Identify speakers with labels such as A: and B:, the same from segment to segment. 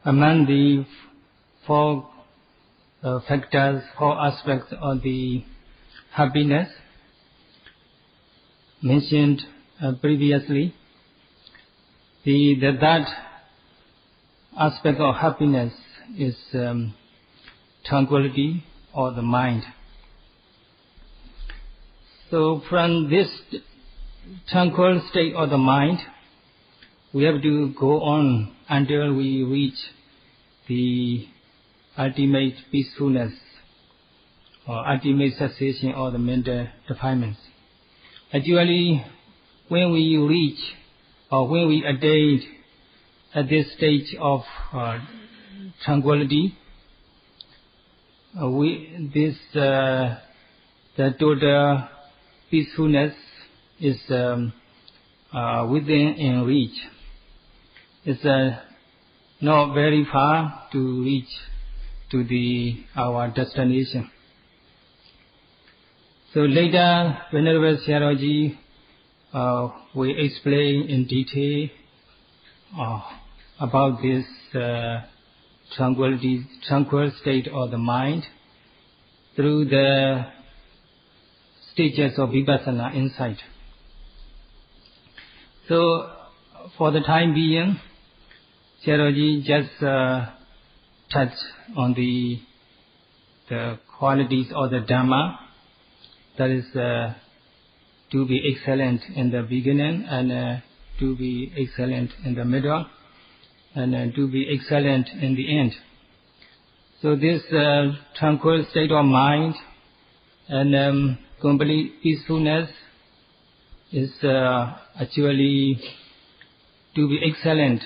A: Among the four factors, four aspects of the happiness mentioned previously, that aspect of happiness is tranquility or the mind. So from this tranquil state of the mind, we have to go on until we reach the ultimate peacefulness or ultimate cessation of the mental defilements. Actually, when we reach or when we attain at this stage of tranquility, the total peacefulness is within in reach. It's not very far to reach to our destination. So later, Venerable Sayadaw will explain in detail about this tranquil state of the mind through the stages of Vipassana insight. So for the time being, Sayadaw just touched on the qualities of the Dhamma, that is to be excellent in the beginning and to be excellent in the middle and to be excellent in the end. So this tranquil state of mind and complete peacefulness is actually to be excellent.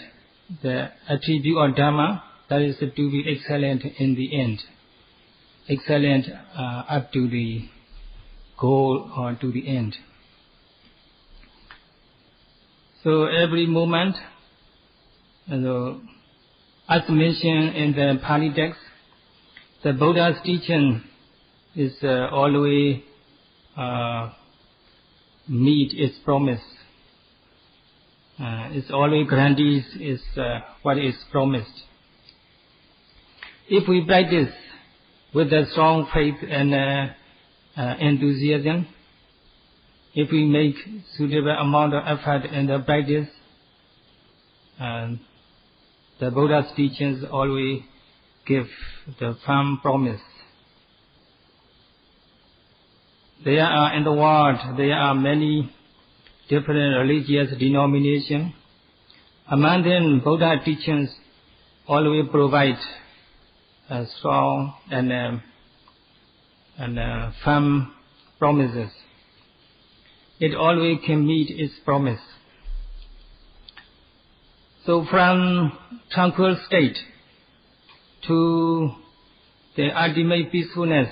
A: The attribute of Dhamma, that is to be excellent in the end, excellent up to the goal or to the end. So every moment, as mentioned in the Pali text, the Buddha's teaching is always meet its promise. It's always granted is what is promised. If we practice with a strong faith and enthusiasm, if we make suitable amount of effort in the practice, the Buddha's teachings always give the firm promise. There are in the world, there are many different religious denominations. Among them, Buddha teachings always provide strong and firm promises. It always can meet its promise. So from tranquil state to the ultimate peacefulness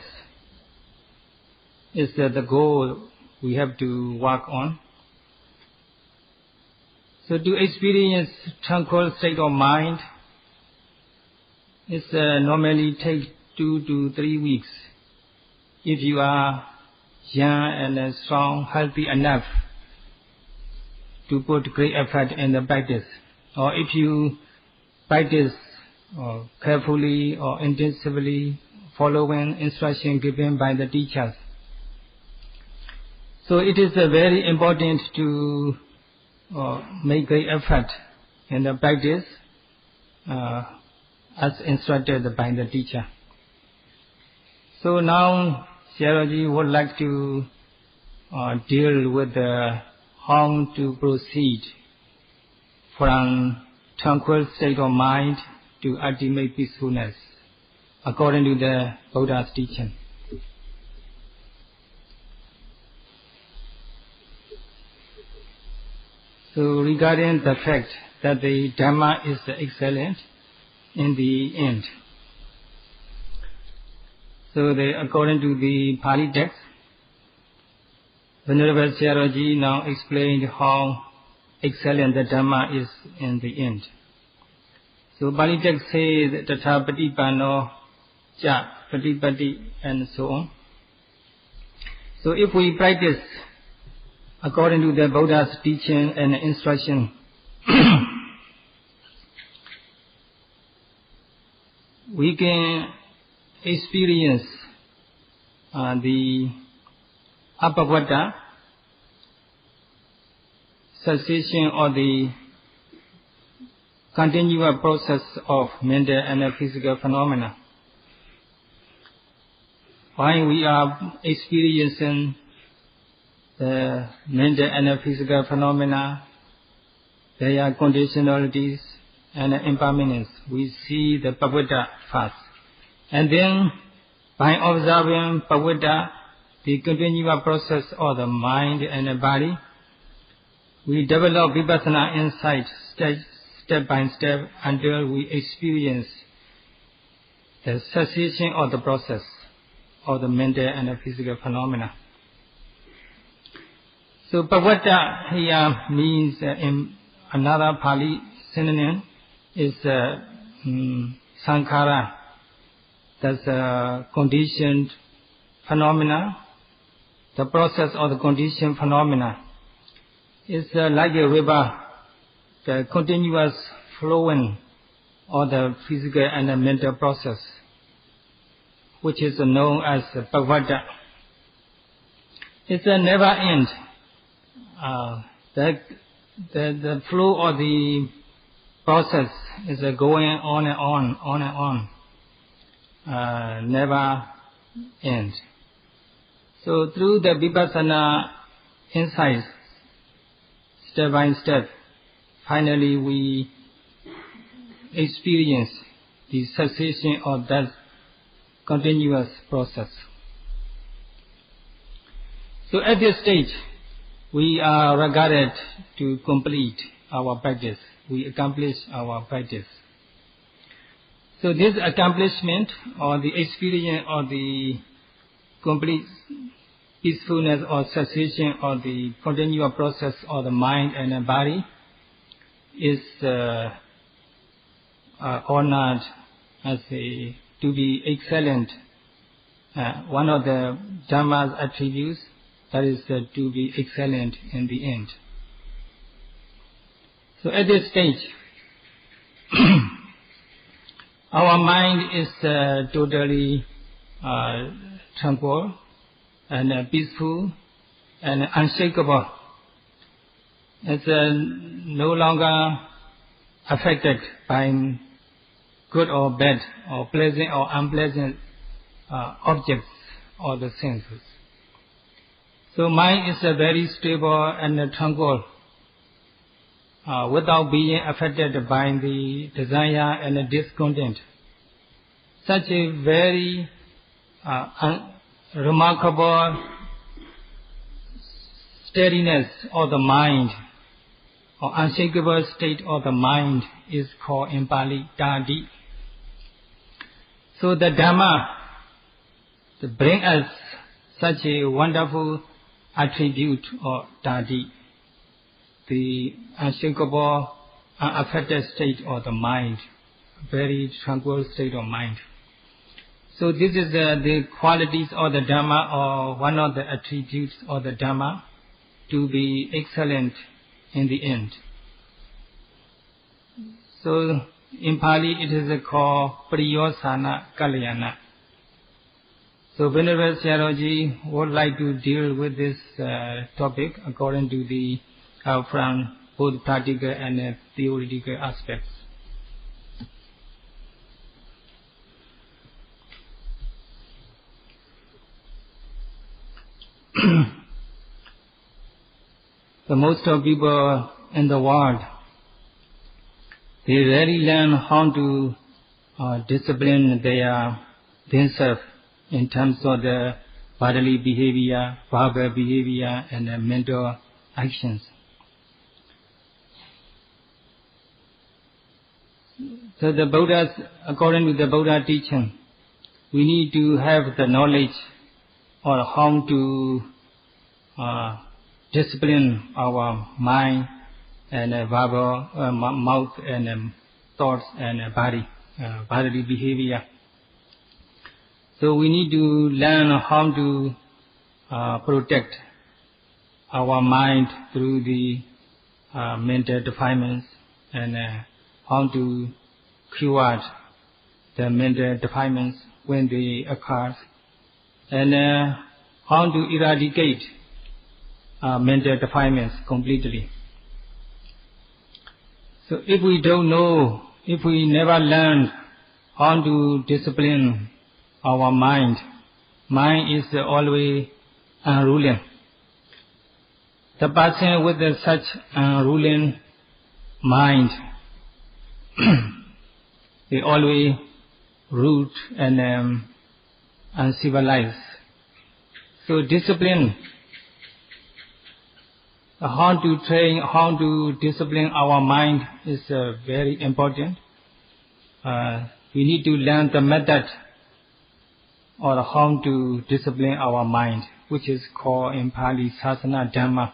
A: is the goal we have to work on. So to experience tranquil state of mind, it normally takes 2 to 3 weeks. If you are young and strong, healthy enough to put great effort in the practice, or if you practice carefully or intensively following instruction given by the teachers. So it is very important to make great effort in the practice as instructed by the teacher. So now Sayadaw would like to deal with how to proceed from tranquil state of mind to ultimate peacefulness according to the Buddha's teaching. So regarding the fact that the Dhamma is excellent in the end. So according to the Pali text, Venerable Sayadaw now explained how excellent the Dhamma is in the end. So Pali text says Tatha Patipano Cha Patipati and so on. So if we practice according to the Buddha's teaching and instruction, we can experience the apavada, cessation or the continuous process of mental and physical phenomena. While we are experiencing the mental and physical phenomena, there are conditionalities and impermanence. We see the pavada first. And then, by observing pavada, the continuous process of the mind and the body, we develop Vipassana insight step by step until we experience the cessation of the process of the mental and the physical phenomena. So pavada here means in another Pali synonym is sankhara. That's a conditioned phenomena. The process of the conditioned phenomena is like a river, the continuous flowing of the physical and the mental process, which is known as pavada. It's a never end. The flow of the process is going on and on, never end. So through the Vipassana insights, step by step, finally we experience the cessation of that continuous process. So at this stage, we are regarded to complete our practice. We accomplish our practice. So this accomplishment or the experience of the complete peacefulness or cessation of the continuous process of the mind and the body is honored as to be excellent. One of the Dhamma's attributes, that is to be excellent in the end. So at this stage, our mind is totally tranquil and peaceful and unshakable. It's no longer affected by good or bad or pleasant or unpleasant objects or the senses. So mind is very stable and tranquil without being affected by the desire and the discontent. Such a very remarkable steadiness of the mind or unshakable state of the mind is called in Pali Tadi. So the Dhamma to bring us such a wonderful attribute or Tadi, the unshakable, unaffected state of the mind, very tranquil state of mind. So this is the qualities of the Dhamma, or one of the attributes of the Dhamma, to be excellent in the end. So in Pali it is called Priyosana Kalyana. So Venerable Sayadaw would like to deal with this topic according to the from both practical and theoretical aspects. The most of people in the world, they rarely learn how to discipline themselves in terms of the bodily behavior, verbal behavior, and mental actions. So the Buddha's, according to the Buddha teaching, we need to have the knowledge on how to discipline our mind and verbal, mouth and thoughts and bodily behavior. So we need to learn how to protect our mind through the mental defilements and how to cure the mental defilements when they occur, and how to eradicate mental defilements completely. So if we don't know, if we never learn how to discipline our mind, mind is always unruling. The person with such unruling mind, they always rude and uncivilized. So discipline, how to train, how to discipline our mind is very important. We need to learn the method or how to discipline our mind, which is called in Pali Sasana Dhamma.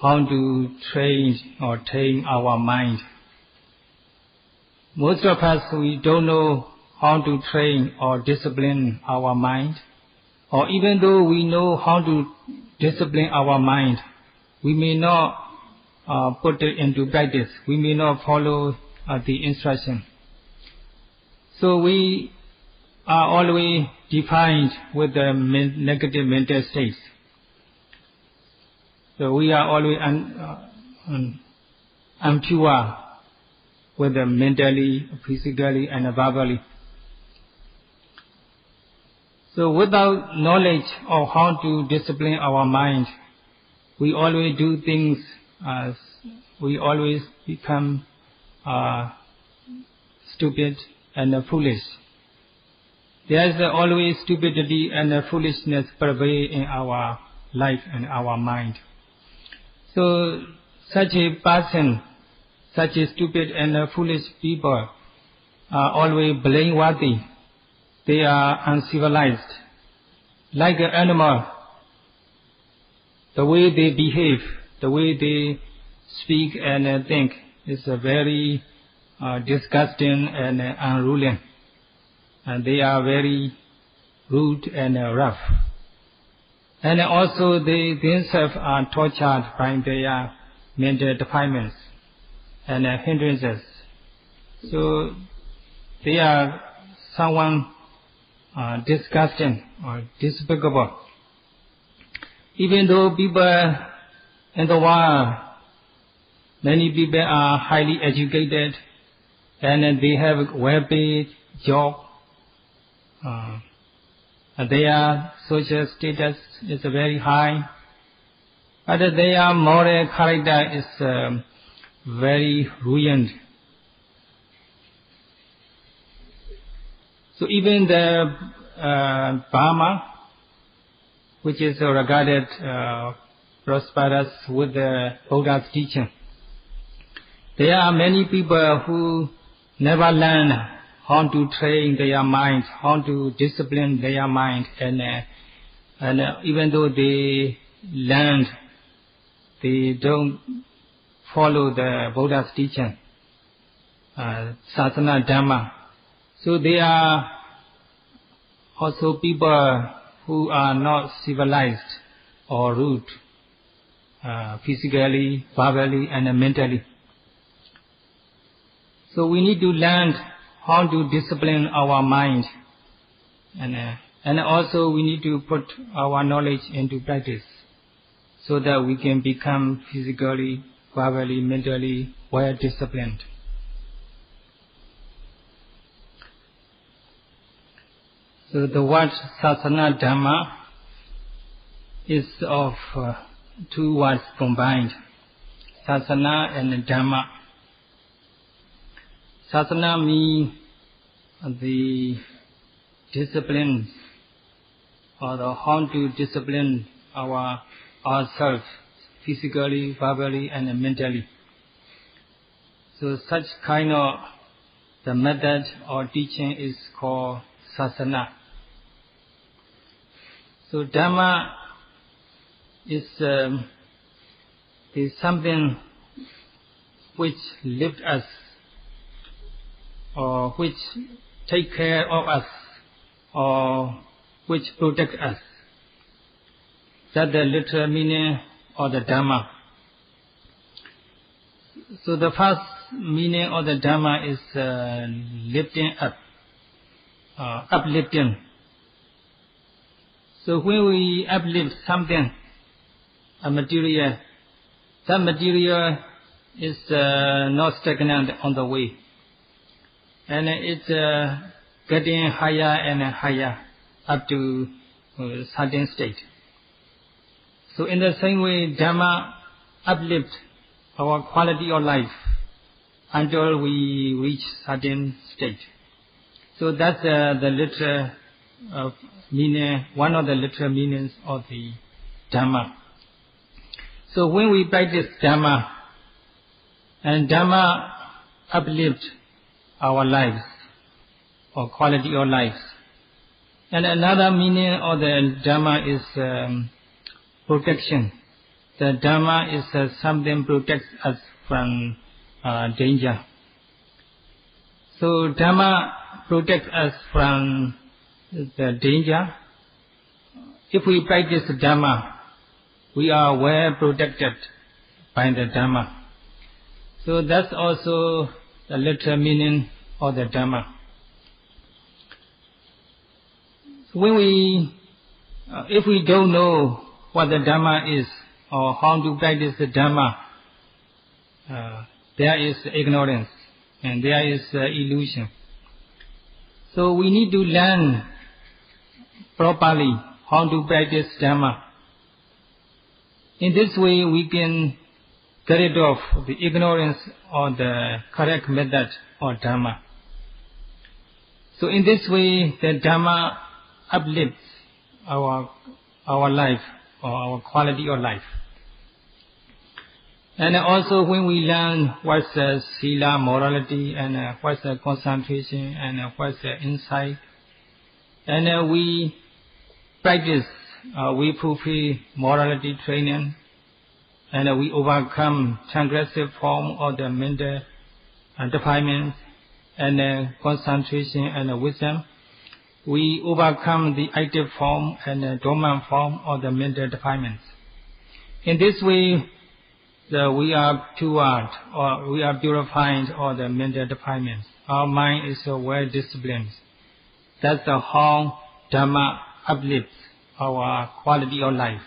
A: How to train or tame our mind. Most of us, we don't know how to train or discipline our mind. Or even though we know how to discipline our mind, we may not put it into practice. We may not follow the instruction. So we are always defined with the negative mental states. So we are always impure with them mentally, physically, and verbally. So without knowledge of how to discipline our mind, we always do things as we always become stupid and foolish. There is always stupidity and foolishness pervade in our life and our mind. So such a person, such a stupid and foolish people are always blameworthy. They are uncivilized. Like an animal, the way they behave, the way they speak and think is very disgusting and unruly. And they are very rude and rough. And also they themselves are tortured by their mental defilements and hindrances. So they are someone disgusting or despicable. Even though people in the world, many people are highly educated and they have well-paid job, their social status is very high, but their moral character is very ruined. So even the Brahma, which is regarded prosperous with the Buddha's teaching, there are many people who never learn how to train their mind, how to discipline their mind, and even though they learned, they don't follow the Buddha's teaching, Sasana Dhamma. So they are also people who are not civilized or rude, physically, verbally, and mentally. So we need to learn how to discipline our mind, and also we need to put our knowledge into practice so that we can become physically, verbally, mentally well disciplined. So the word Sasana Dhamma is of two words combined, Sasana and Dhamma. Sasana means the discipline or the how to discipline ourselves physically, verbally, and mentally. So such kind of the method or teaching is called Sasana. So Dhamma is something which lifts us or which take care of us or which protect us. That's the literal meaning of the Dhamma. So the first meaning of the Dhamma is lifting up, uplifting. So when we uplift something, a material, that material is not stagnant on the way, and it's getting higher and higher up to a certain state. So in the same way, Dhamma uplifts our quality of life until we reach certain state. So that's the literal meaning, one of the literal meanings of the Dhamma. So when we practice Dhamma, and Dhamma uplifts our lives, or quality of life. And another meaning of the Dhamma is protection. The Dhamma is something protects us from danger. So Dhamma protects us from the danger. If we practice Dhamma, we are well protected by the Dhamma. So that's also the literal meaning of the Dhamma. When if we don't know what the Dhamma is or how to practice the Dhamma, there is ignorance and there is illusion. So we need to learn properly how to practice Dhamma. In this way, we can get rid of the ignorance or the correct method of Dhamma. So in this way, the Dhamma uplifts our life or our quality of life. And also when we learn what's sila, morality, and what's concentration, and what's insight, and we practice, we fulfill morality training, and we overcome transgressive form of the mental defilements, and concentration and wisdom. We overcome the active form and dormant form of the mental defilements. In this way, we are cured, or we are purified of the mental defilements. Our mind is well disciplined. That's how Dhamma uplifts our quality of life.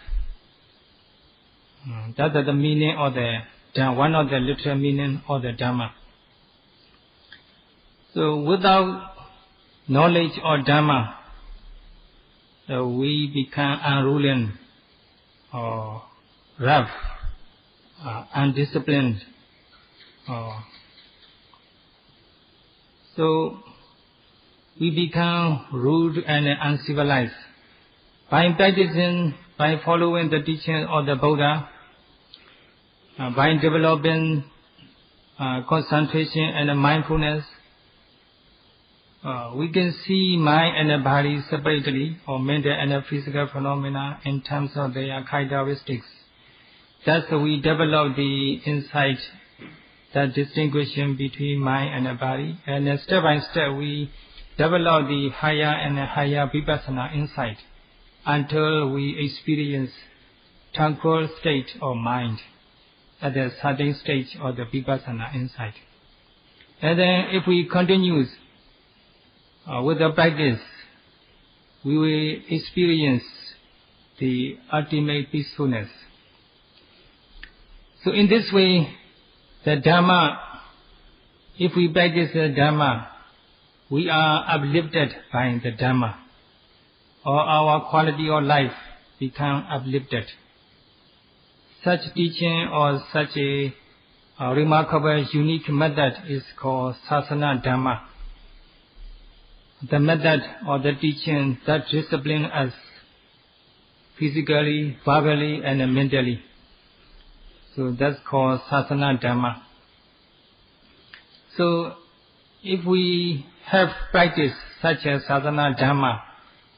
A: That's the meaning of the Dhamma, one of the literal meaning of the Dhamma. So without knowledge of Dhamma, we become unruly or rough, undisciplined. So we become rude and uncivilized. By practicing, by following the teaching of the Buddha, by developing concentration and mindfulness, we can see mind and body separately, or mental and physical phenomena in terms of their characteristics. Thus we develop the insight, the distinction between mind and body, and step by step we develop the higher and higher Vipassana insight until we experience tranquil state of mind at a certain stage of the Vipassana insight. And then if we continue with the practice, we will experience the ultimate peacefulness. So in this way, the Dhamma, if we practice the Dhamma, we are uplifted by the Dhamma, or our quality of life become uplifted. Such teaching or such a remarkable, unique method is called Sasana Dhamma. The method or the teaching that discipline us physically, verbally, and mentally. So that's called Sasana Dhamma. So if we have practiced such a Sasana Dhamma,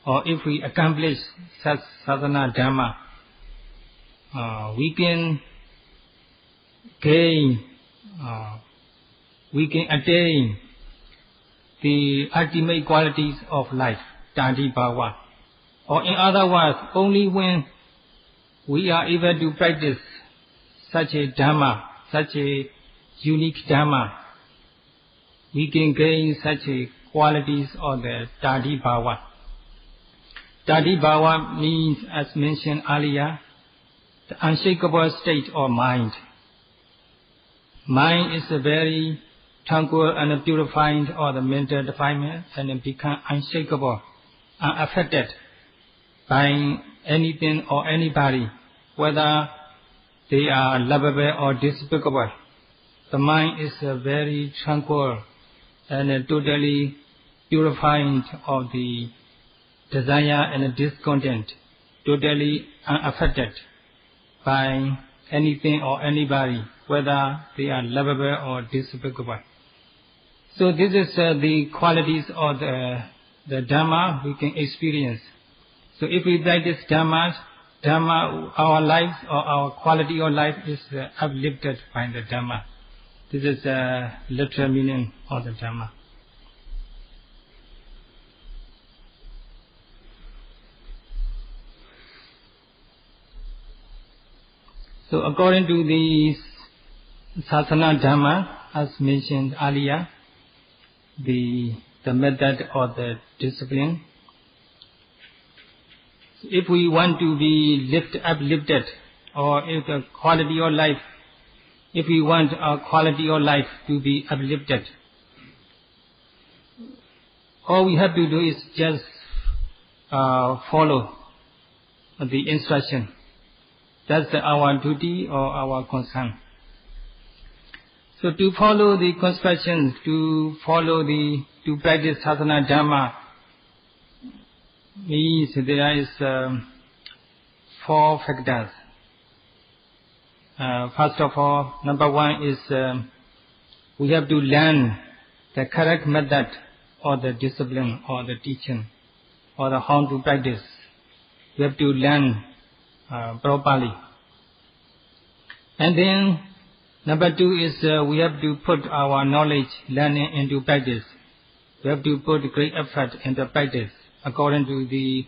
A: or if we accomplish such Sasana Dhamma, we can gain, we can attain the ultimate qualities of life, Tadi Bhava. Or in other words, only when we are able to practice such a Dhamma, such a unique Dhamma, we can gain such a qualities of the Tadi Bhava. Tadi Bhava means, as mentioned earlier, the unshakable state of mind. Mind is a very tranquil and purified of the mental defilement and it become unshakable, unaffected by anything or anybody, whether they are lovable or despicable. The mind is very tranquil and totally purified of the desire and discontent, totally unaffected by anything or anybody, whether they are lovable or despicable. So this is the qualities of the Dhamma we can experience. So if we practice Dhamma, our life or our quality of life is uplifted by the Dhamma. This is the literal meaning of the Dhamma. So according to the Sasana Dhamma, as mentioned earlier, the method or the discipline. If we want to be uplifted, or if the quality of life, if we want our quality of life to be uplifted, all we have to do is just follow the instruction. That's our duty or our concern. So to follow the instructions, to practice Sasana Dhamma means there is 4 factors. First of all, number 1 is we have to learn the correct method or the discipline or the teaching or the how to practice. We have to learn properly. And then number 2 is we have to put our knowledge, learning into practice. We have to put great effort into practice according to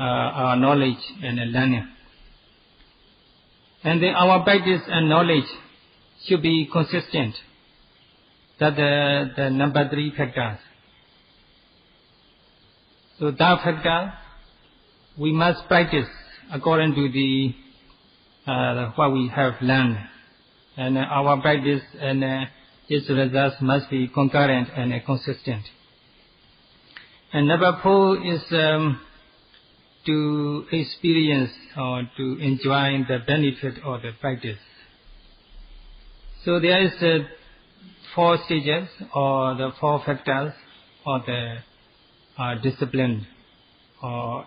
A: our knowledge and learning. And then our practice and knowledge should be consistent. That's the number 3 factors. So that factor, we must practice according to what we have learned. And our practice and its results must be concurrent and consistent. And number 4 is to experience or to enjoy the benefit of the practice. So there is 4 stages or the 4 factors of the discipline or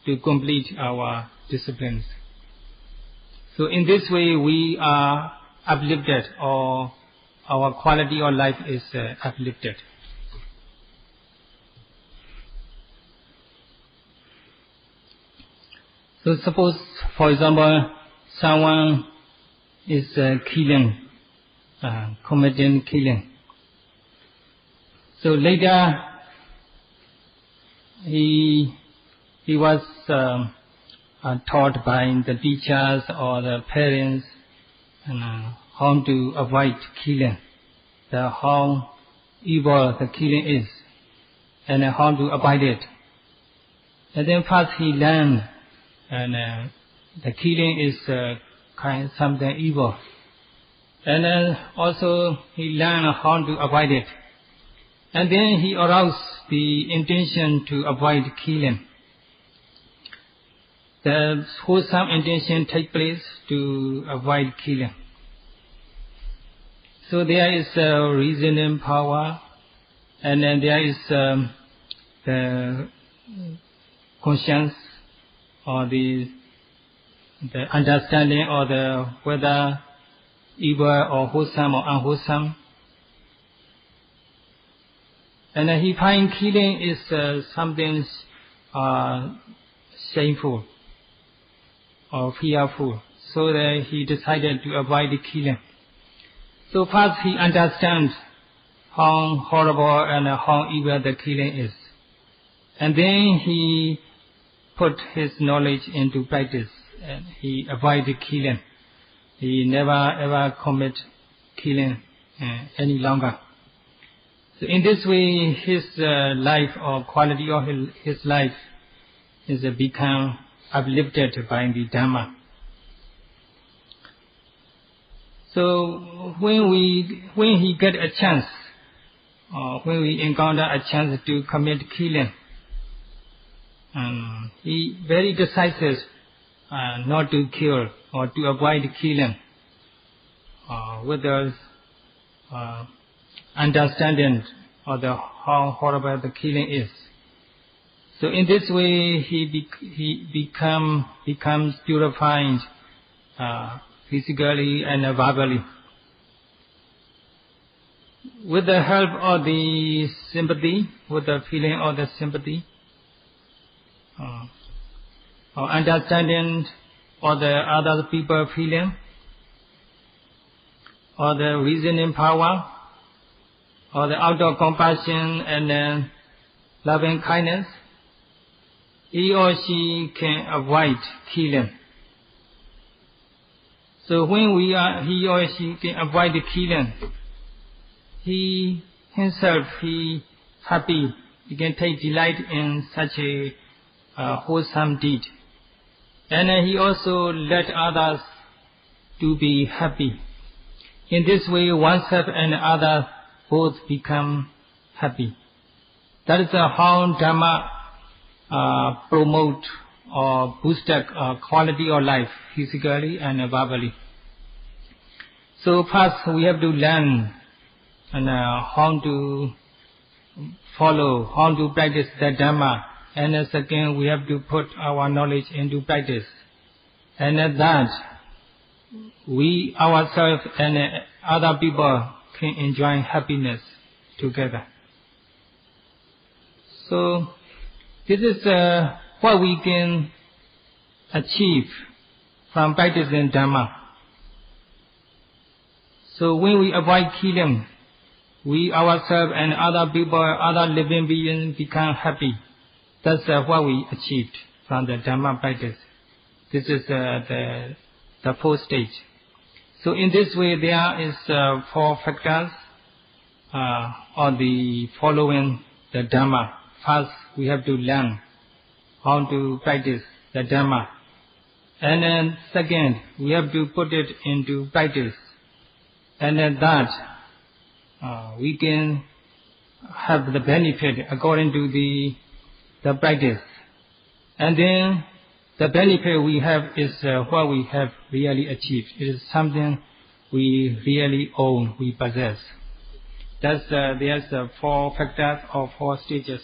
A: to complete our disciplines. So in this way we are uplifted or our quality of life is uplifted. So suppose, for example, someone is committing killing. So later he was taught by the teachers or the parents how to avoid killing, how evil the killing is, and how to avoid it. And then first he learned, and the killing is something evil. And then also he learned how to avoid it. And then he aroused the intention to avoid killing. The wholesome intention take place to avoid killing. So there is a reasoning power, and then there is the conscience or the understanding or the whether evil or wholesome or unwholesome. And then he finds killing is something shameful or fearful, so that he decided to avoid killing. So first he understands how horrible and how evil the killing is, and then he put his knowledge into practice and he avoided killing. He never ever commit killing any longer. So in this way, his life or quality of his life is become uplifted by the Dhamma. So when he get a chance, or when we encounter a chance to commit killing, he very decisive not to kill or to avoid killing with the understanding of how horrible the killing is. So in this way, he becomes purified physically and verbally. With the help of the sympathy, with the feeling of the sympathy, or understanding of the other people feeling, or the reasoning power, or the outdoor compassion and loving kindness, he or she can avoid killing. So when he or she can avoid the killing, he himself, he happy, he can take delight in such a wholesome deed. And he also let others to be happy. In this way, oneself and others both become happy. That is how Dhamma promote or boost quality of life, physically and verbally. So first we have to learn how to follow, how to practice the Dhamma. And second, we have to put our knowledge into practice. And that we ourselves and other people can enjoy happiness together. So this is what we can achieve from practicing Dhamma. So when we avoid killing, we ourselves and other people, other living beings become happy. That's what we achieved from the Dhamma practice. This is the fourth stage. So in this way, there is 4 factors on the following the Dhamma. First, we have to learn how to practice the Dhamma. And then second, we have to put it into practice. And then that we can have the benefit according to the practice. And then the benefit we have is what we have really achieved. It is something we really own, we possess. There's 4 factors or 4 stages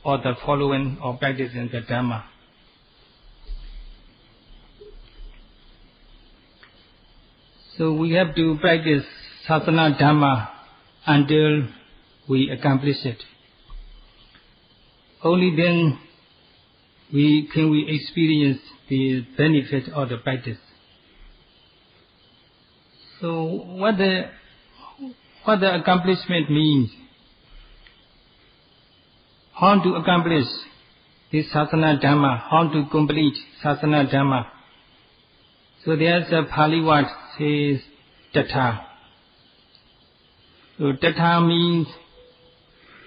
A: of the following of practicing the Dhamma. So we have to practice Sasana Dhamma until we accomplish it. Only then can we experience the benefit of the practice. So what the accomplishment means, how to accomplish this Sasana Dhamma, how to complete Sasana Dhamma. So there's a Pali word says Tatha. So Tatha means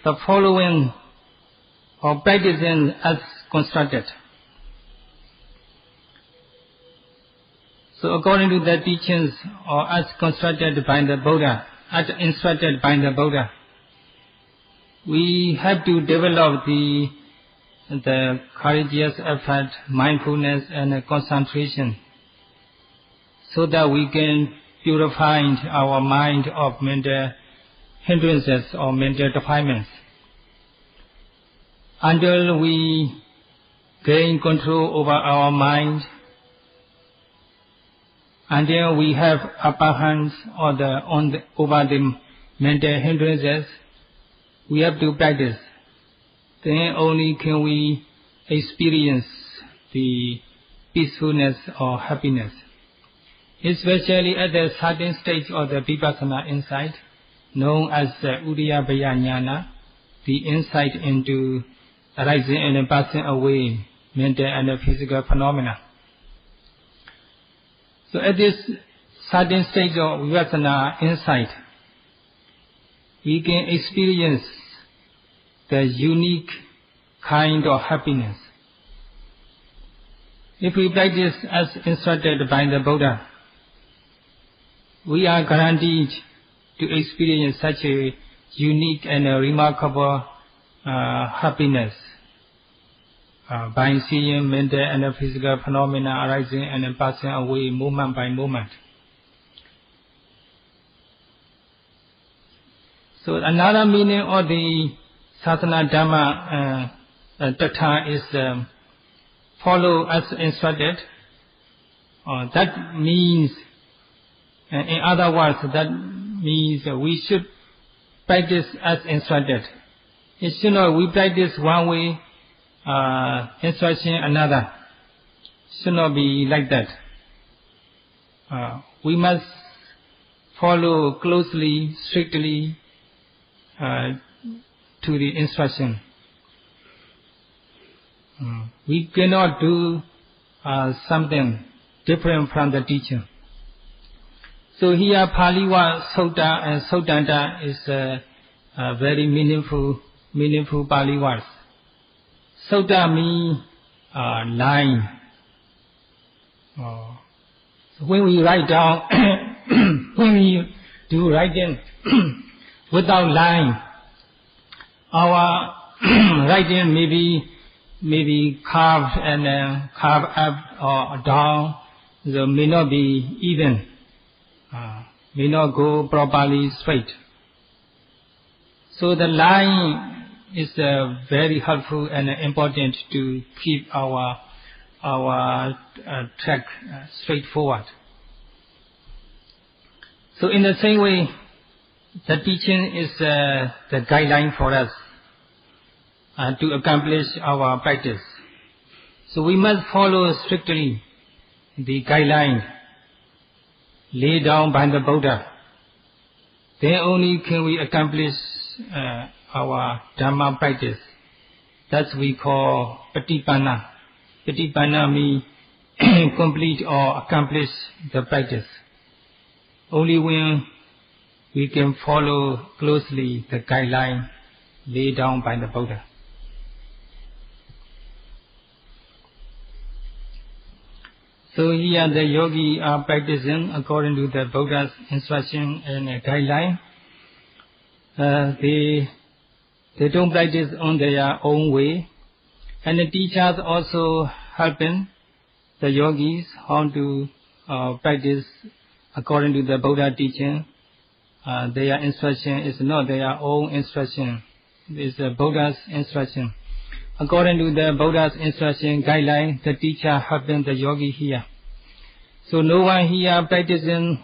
A: the following or practicing as constructed. So according to the teachings or as constructed by the Buddha, as instructed by the Buddha, we have to develop the courageous effort, mindfulness and concentration, so that we can purify our mind of mental hindrances or mental defilements. Until we gain control over our mind, until we have upper hands over the mental hindrances, we have to practice. Then only can we experience the peacefulness or happiness. Especially at the certain stage of the Vipassana insight, known as Udiyabhaya Jnana, the insight into arising and passing away mental and physical phenomena. So at this certain stage of Vipassana insight, we can experience the unique kind of happiness. If we practice as instructed by the Buddha, we are guaranteed to experience such a unique and remarkable happiness by seeing mental and physical phenomena arising and passing away moment by moment. So another meaning of the Sasana Dhamma Tatha is follow as instructed. That means, in other words, that means we should practice as instructed. It should not we practice one way, instruction another. Should not be like that. We must follow closely, strictly to the instruction. We cannot do something different from the teacher. So here Pali word Sutta and Suttanta is very meaningful Pali words. Sutta means line. When we write down, when we do writing without line, our writing may be carved and carved up or down, so may not be even, may not go properly straight. So the line is very helpful and important to keep our track straightforward. So in the same way, the teaching is the guideline for us to accomplish our practice. So we must follow strictly the guideline laid down by the Buddha. Then only can we accomplish our Dhamma practice. That's we call Patipanna. Patipanna means complete or accomplish the practice. Only when we can follow closely the guideline laid down by the Buddha. So here the yogi are practicing according to the Buddha's instruction and guideline. They don't practice on their own way, and the teachers also helping the yogis how to practice according to the Buddha teaching. Their instruction is not their own instruction; it's the Buddha's instruction. According to the Buddha's instruction guideline, the teacher helping the yogi here. So no one here practicing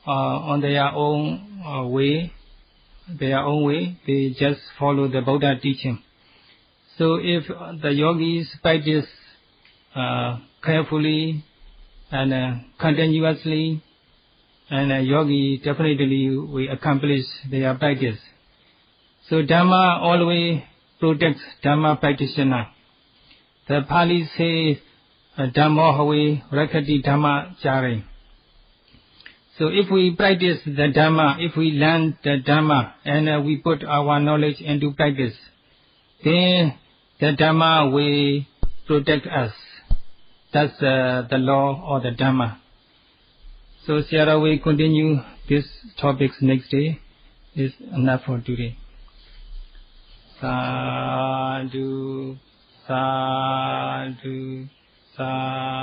A: on their own way. They just follow the Buddha teaching. So if the yogis practice carefully and continuously, and a yogi definitely will accomplish their practice. So Dhamma always protects Dhamma practitioner. The Pali says Dhamma hawe rakati Dhamma chari. So if we practice the Dhamma, if we learn the Dhamma and we put our knowledge into practice, then the Dhamma will protect us. That's the law of the Dhamma. So Sayadaw will continue this topics next day. Is enough for today. Sadhu, sadhu, sadhu.